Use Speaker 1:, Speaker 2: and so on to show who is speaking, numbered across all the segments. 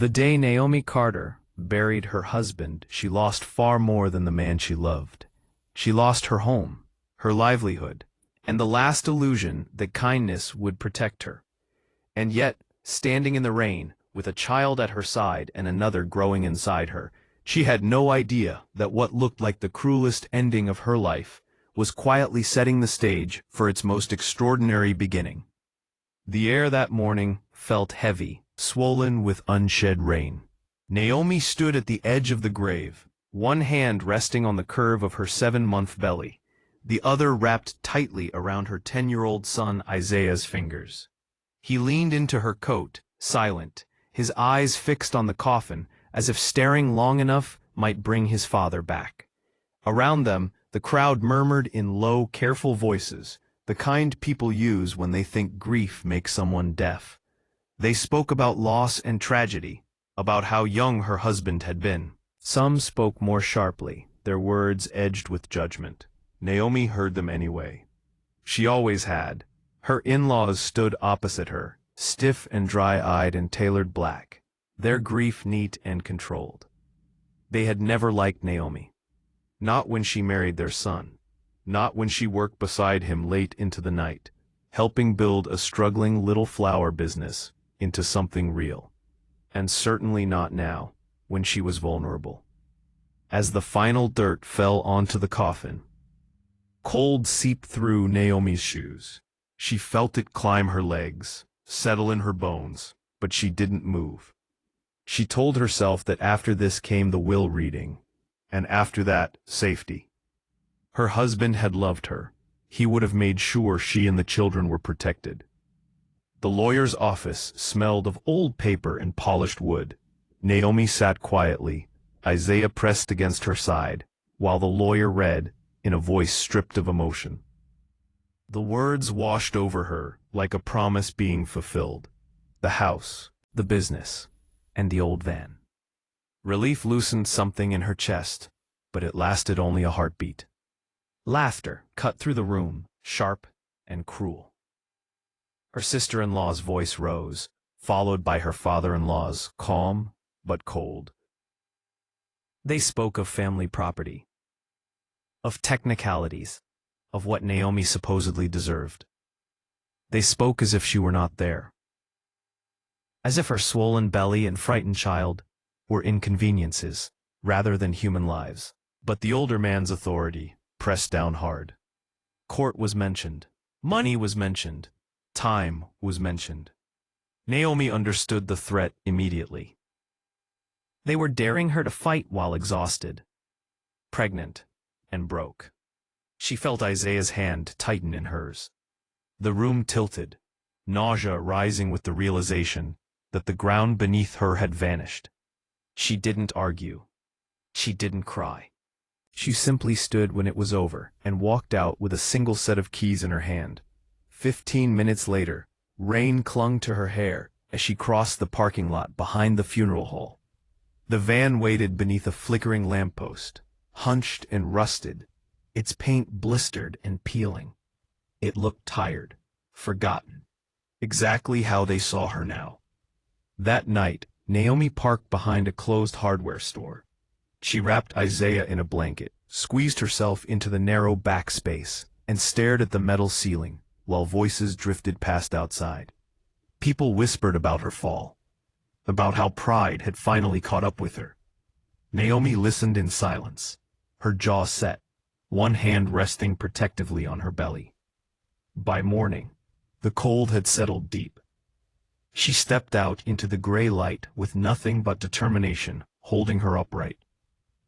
Speaker 1: The day Naomi Carter buried her husband, she lost far more than the man she loved. She lost her home, her livelihood, and the last illusion that kindness would protect her. And yet, standing in the rain, with a child at her side and another growing inside her, she had no idea that what looked like the cruelest ending of her life was quietly setting the stage for its most extraordinary beginning. The air that morning felt heavy, swollen with unshed rain. Naomi stood at the edge of the grave, one hand resting on the curve of her 7-month belly, the other wrapped tightly around her 10-year-old son Isaiah's fingers. He leaned into her coat, silent, his eyes fixed on the coffin, as if staring long enough might bring his father back. Around them, the crowd murmured in low, careful voices, the kind people use when they think grief makes someone deaf. They spoke about loss and tragedy, about how young her husband had been. Some spoke more sharply, their words edged with judgment. Naomi heard them anyway. She always had. Her in-laws stood opposite her, stiff and dry-eyed and tailored black, their grief neat and controlled. They had never liked Naomi. Not when she married their son. Not when she worked beside him late into the night, helping build a struggling little flower business into something real. And certainly not now, when she was vulnerable. As the final dirt fell onto the coffin, cold seeped through Naomi's shoes. She felt it climb her legs, settle in her bones, but she didn't move. She told herself that after this came the will reading, and after that, safety. Her husband had loved her. He would have made sure she and the children were protected. The lawyer's office smelled of old paper and polished wood. Naomi sat quietly, Isaiah pressed against her side, while the lawyer read, in a voice stripped of emotion. The words washed over her like a promise being fulfilled. The house, the business, and the old van. Relief loosened something in her chest, but it lasted only a heartbeat. Laughter cut through the room, sharp and cruel. Her sister-in-law's voice rose, followed by her father-in-law's, calm but cold. They spoke of family property, of technicalities, of what Naomi supposedly deserved. They spoke as if she were not there. As if her swollen belly and frightened child were inconveniences, rather than human lives. But the older man's authority pressed down hard. Court was mentioned. Money was mentioned. Time was mentioned. Naomi understood the threat immediately. They were daring her to fight while exhausted, pregnant, and broke. She felt Isaiah's hand tighten in hers. The room tilted, nausea rising with the realization that the ground beneath her had vanished. She didn't argue. She didn't cry. She simply stood when it was over and walked out with a single set of keys in her hand. 15 minutes later, rain clung to her hair as she crossed the parking lot behind the funeral hall. The van waited beneath a flickering lamppost, hunched and rusted, its paint blistered and peeling. It looked tired, forgotten, exactly how they saw her now. That night, Naomi parked behind a closed hardware store. She wrapped Isaiah in a blanket, squeezed herself into the narrow back space, and stared at the metal ceiling, while voices drifted past outside. People whispered about her fall, about how pride had finally caught up with her. Naomi listened in silence, her jaw set, one hand resting protectively on her belly. By morning, the cold had settled deep. She stepped out into the gray light with nothing but determination holding her upright.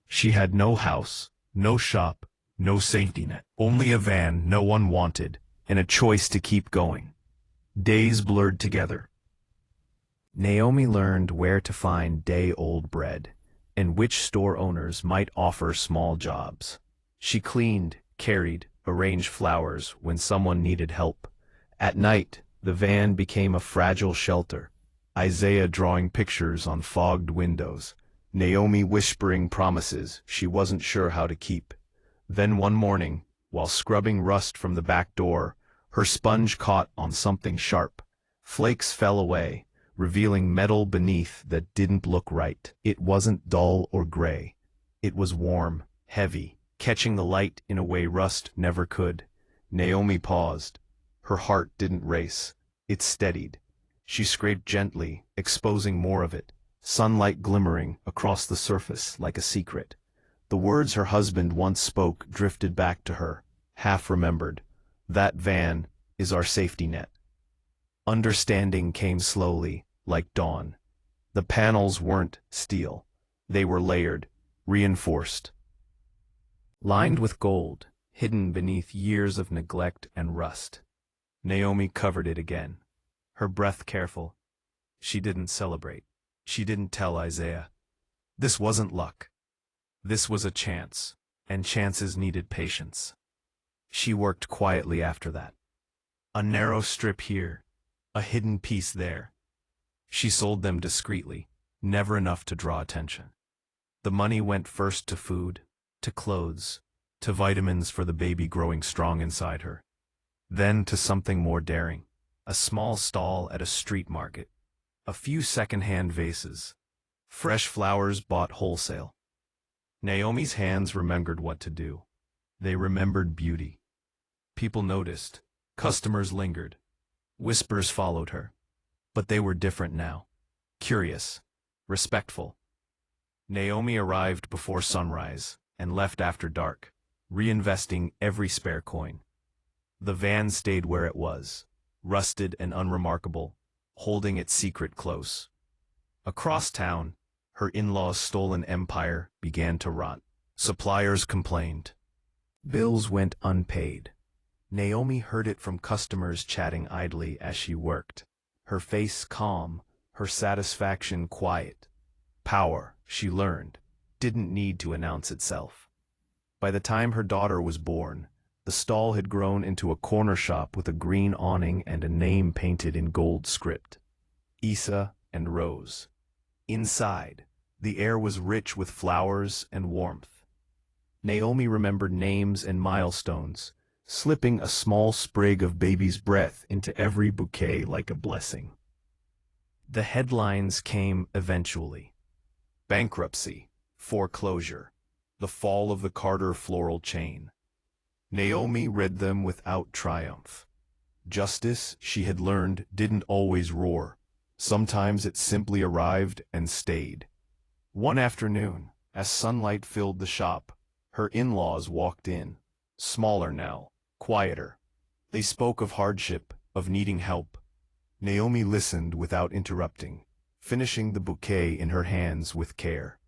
Speaker 1: She had no house, no shop, no safety net, only a van no one wanted, and a choice to keep going. Days blurred together. Naomi learned where to find day-old bread, and which store owners might offer small jobs. She cleaned, carried, arranged flowers when someone needed help. At night, the van became a fragile shelter, Isaiah drawing pictures on fogged windows, Naomi whispering promises she wasn't sure how to keep. Then one morning, while scrubbing rust from the back door, her sponge caught on something sharp. Flakes fell away, revealing metal beneath that didn't look right. It wasn't dull or gray. It was warm, heavy, catching the light in a way rust never could. Naomi paused. Her heart didn't race. It steadied. She scraped gently, exposing more of it, sunlight glimmering across the surface like a secret. The words her husband once spoke drifted back to her, half remembered. That van is our safety net. Understanding came slowly, like dawn. The panels weren't steel. They were layered, reinforced, lined with gold, hidden beneath years of neglect and rust. Naomi covered it again, her breath careful. She didn't celebrate. She didn't tell Isaiah. This wasn't luck. This was a chance, and chances needed patience. She worked quietly after that. A narrow strip here, a hidden piece there. She sold them discreetly, never enough to draw attention. The money went first to food, to clothes, to vitamins for the baby growing strong inside her. Then to something more daring, a small stall at a street market, a few second-hand vases, fresh flowers bought wholesale. Naomi's hands remembered what to do. They remembered beauty. People noticed. Customers lingered. Whispers followed her. But they were different now. Curious. Respectful. Naomi arrived before sunrise and left after dark, reinvesting every spare coin. The van stayed where it was, rusted and unremarkable, holding its secret close. Across town, her in-laws' stolen empire began to rot. Suppliers complained. Bills went unpaid. Naomi heard it from customers chatting idly as she worked, her face calm, her satisfaction quiet. Power, she learned, didn't need to announce itself. By the time her daughter was born, the stall had grown into a corner shop with a green awning and a name painted in gold script. Isa and Rose. Inside, the air was rich with flowers and warmth. Naomi remembered names and milestones, slipping a small sprig of baby's breath into every bouquet like a blessing. The headlines came eventually. Bankruptcy, foreclosure, the fall of the Carter floral chain. Naomi read them without triumph. Justice, she had learned, didn't always roar. Sometimes it simply arrived and stayed. One afternoon, as sunlight filled the shop, her in-laws walked in, smaller now, quieter. They spoke of hardship, of needing help. Naomi listened without interrupting, finishing the bouquet in her hands with care.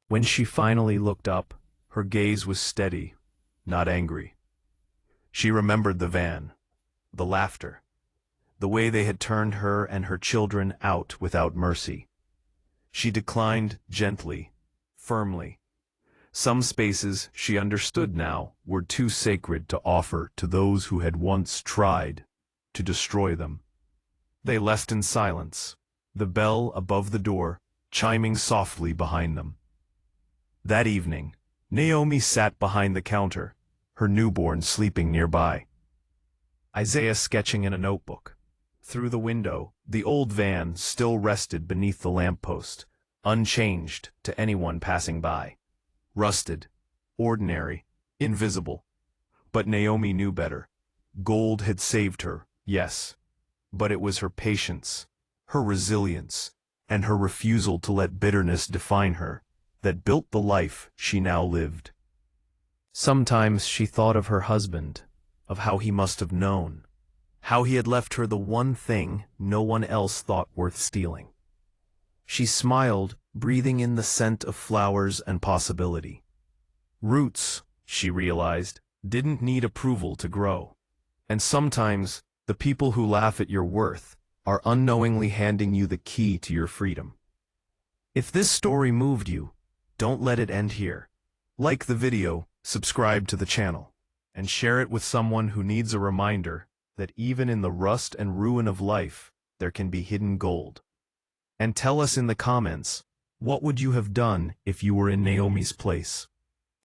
Speaker 1: When she finally looked up, her gaze was steady, not angry. She remembered the van, the laughter, the way they had turned her and her children out without mercy. She declined gently, firmly. Some spaces, she understood now, were too sacred to offer to those who had once tried to destroy them. They left in silence, the bell above the door chiming softly behind them. That evening, Naomi sat behind the counter, her newborn sleeping nearby. Isaiah sketching in a notebook. Through the window, the old van still rested beneath the lamppost, unchanged to anyone passing by. Rusted, ordinary, invisible. But Naomi knew better. Gold had saved her, yes. But it was her patience, her resilience, and her refusal to let bitterness define her that built the life she now lived. Sometimes she thought of her husband, of how he must have known, how he had left her the one thing no one else thought worth stealing. She smiled, breathing in the scent of flowers and possibility. Roots, she realized, didn't need approval to grow. And sometimes, the people who laugh at your worth are unknowingly handing you the key to your freedom. If this story moved you, don't let it end here. Like the video, subscribe to the channel, and share it with someone who needs a reminder that even in the rust and ruin of life, there can be hidden gold. And tell us in the comments, what would you have done if you were in Naomi's place?